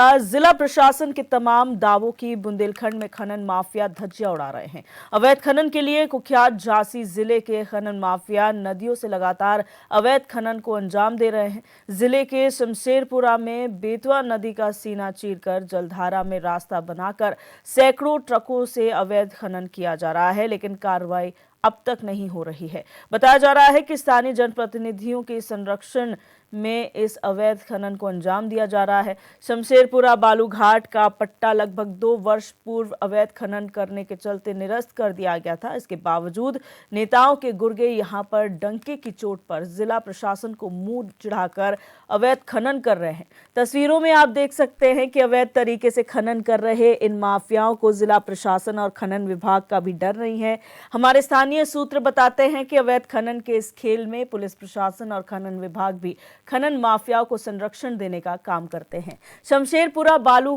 जिला प्रशासन के तमाम दावों की बुंदेलखंड में खनन माफिया धज्जियां उड़ा रहे हैं। अवैध खनन के लिए कुख्यात झांसी जिले के खनन माफिया नदियों से लगातार अवैध खनन को अंजाम दे रहे हैं। जिले के शमशेरपुरा में बेतवा नदी का सीना चीरकर जलधारा में रास्ता बनाकर सैकड़ों ट्रकों से अवैध खनन किया जा रहा है, लेकिन कार्रवाई अब तक नहीं हो रही है। बताया जा रहा है कि स्थानीय जनप्रतिनिधियों के संरक्षण में इस अवैध खनन को अंजाम दिया जा रहा है। शमशेरपुरा बालूघाट का पट्टा लगभग 2 वर्ष पूर्व अवैध खनन करने के चलते निरस्त कर दिया गया था। इसके बावजूद नेताओं के गुर्गे यहां पर डंके की चोट पर जिला प्रशासन को मुंह चिढ़ाकर अवैध खनन कर रहे हैं। तस्वीरों में आप देख सकते हैं कि अवैध तरीके से खनन कर रहे इन माफियाओं को जिला प्रशासन और खनन विभाग का भी डर नहीं है। हमारे स्थानीय सूत्र बताते हैं कि अवैध खनन के इस खेल में पुलिस प्रशासन और खनन विभाग भी खनन माफियाओं को संरक्षण देने का काम करते हैं। शमशेरपुरा बालू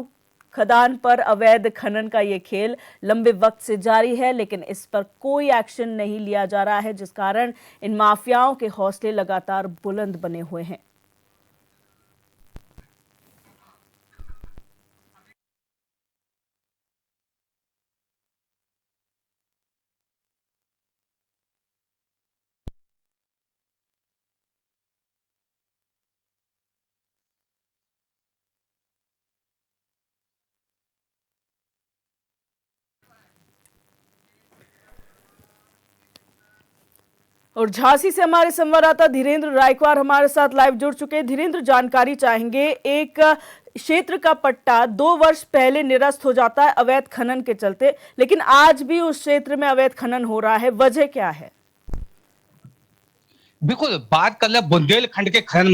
खदान पर अवैध खनन का ये खेल लंबे वक्त से जारी है, लेकिन इस पर कोई एक्शन नहीं लिया जा रहा है, जिस कारण इन माफियाओं के हौसले लगातार बुलंद बने हुए हैं। और झांसी से हमारे संवाददाता धीरेन्द्र रायकवार हमारे साथ लाइव जुड़ चुके हैं। धीरेन्द्र, जानकारी चाहेंगे। एक क्षेत्र का पट्टा 2 वर्ष पहले निरस्त हो जाता है अवैध खनन के चलते, लेकिन आज भी उस क्षेत्र में अवैध खनन हो रहा है, वजह क्या है? बिल्कुल, बात कर ले बुंदेलखंड के खनन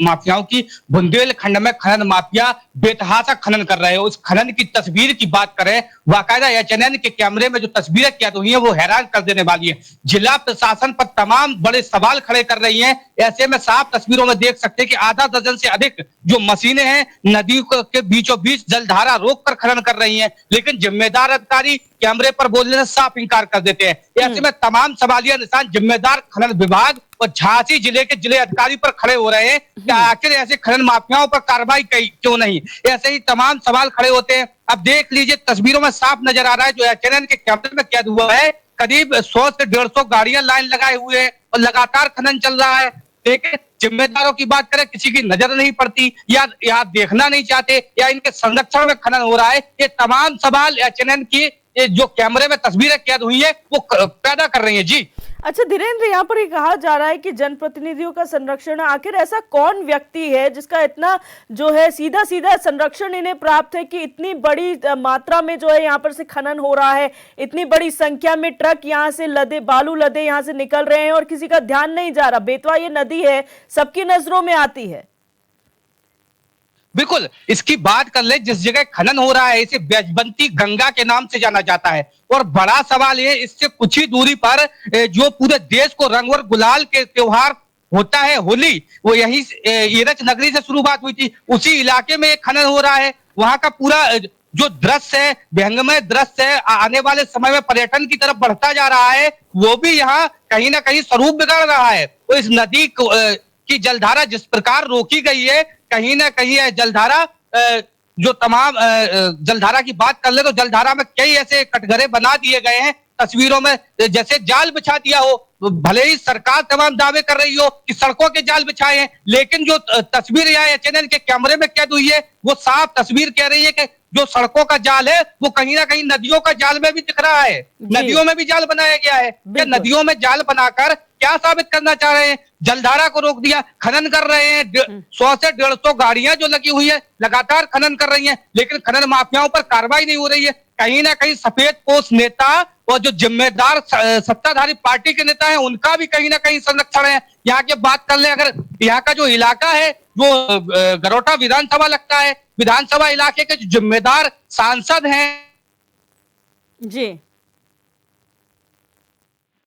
माफियाओं की। बुंदेलखंड में खनन माफिया बेतहाशा खनन कर रहे हैं। उस खनन की तस्वीर की बात करें, बाकायदा एचएनएन के कैमरे में जो तस्वीरें कैद हुई हैं वो हैरान कर देने वाली है। जिला प्रशासन पर तमाम बड़े सवाल खड़े कर रही है। ऐसे में साफ तस्वीरों में देख सकते हैं कि आधा दर्जन से अधिक जो मशीनें हैं नदी के बीचों बीच जलधारा रोक कर खनन कर रही है, लेकिन जिम्मेदार अधिकारी कैमरे पर बोलने से साफ इंकार कर देते हैं। ऐसे में तमाम सवालिया निशान जिम्मेदार खनन विभाग और झांसी जिले के जिले अधिकारी पर खड़े हो रहे हैं कि आखिर ऐसे खनन माफियाओं पर कार्रवाई क्यों नहीं। ऐसे ही तमाम सवाल खड़े होते हैं। अब देख लीजिए, तस्वीरों में साफ नजर आ रहा है जो एचएनएन के कैमरे में कैद हुआ है, करीब 100 से 150 गाड़ियां लाइन लगाए हुए हैं और लगातार खनन चल रहा है। लेकिन जिम्मेदारों की बात करें, किसी की नजर नहीं पड़ती या देखना नहीं चाहते या इनके संरक्षण में खनन हो रहा है। ये तमाम सवाल एचएनएन की जो कैमरे में तस्वीरें कैद हुई है वो पैदा कर रही है। जी अच्छा धीरेन्द्र, यहाँ पर ये कहा जा रहा है कि जनप्रतिनिधियों का संरक्षण, आखिर ऐसा कौन व्यक्ति है जिसका इतना जो है सीधा सीधा संरक्षण इन्हें प्राप्त है कि इतनी बड़ी मात्रा में जो है यहाँ पर से खनन हो रहा है, इतनी बड़ी संख्या में ट्रक यहाँ से लदे बालू लदे यहाँ से निकल रहे हैं और किसी का ध्यान नहीं जा रहा। बेतवा ये नदी है, सबकी नजरों में आती है। बिल्कुल, इसकी बात कर ले, जिस जगह खनन हो रहा है इसे बैजबंती गंगा के नाम से जाना जाता है। और बड़ा सवाल ये, इससे कुछ ही दूरी पर जो पूरे देश को रंग और गुलाल के त्योहार होता है होली, वो यही ईरच नगरी से शुरुआत हुई थी। उसी इलाके में खनन हो रहा है। वहां का पूरा जो दृश्य है, व्यंगमय दृश्य है, आने वाले समय में पर्यटन की तरफ बढ़ता जा रहा है, वो भी यहाँ कहीं ना कहीं स्वरूप बिगड़ रहा है। तो इस नदी की जलधारा जिस प्रकार रोकी गई है, कहीं ना कहीं है जलधारा जो तमाम जलधारा की बात कर ले तो जलधारा में कई ऐसे कटघरे बना दिए गए हैं। तस्वीरों में जैसे जाल बिछा दिया हो। भले ही सरकार तमाम दावे कर रही हो कि सड़कों के जाल बिछाए हैं, लेकिन जो तस्वीर यहाँ एचएनएन के कैमरे में कैद हुई है वो साफ तस्वीर कह रही है कि जो सड़कों का जाल है वो कहीं ना कहीं नदियों का जाल में भी दिख रहा है। नदियों में भी जाल बनाया गया है। क्या नदियों में जाल बनाकर क्या साबित करना चाह रहे हैं? जलधारा को रोक दिया, खनन कर रहे हैं। 100 से 150 गाड़ियां जो लगी हुई है लगातार खनन कर रही हैं, लेकिन खनन माफियाओं पर कार्रवाई नहीं हो रही है। कहीं ना कहीं सफेद पोश नेता और जो जिम्मेदार सत्ताधारी पार्टी के नेता हैं उनका भी कहीं ना कहीं संरक्षण है। यहाँ की बात कर ले, अगर यहाँ का जो इलाका है जो गरोटा विधानसभा लगता है, विधानसभा इलाके के जो जिम्मेदार सांसद हैं जी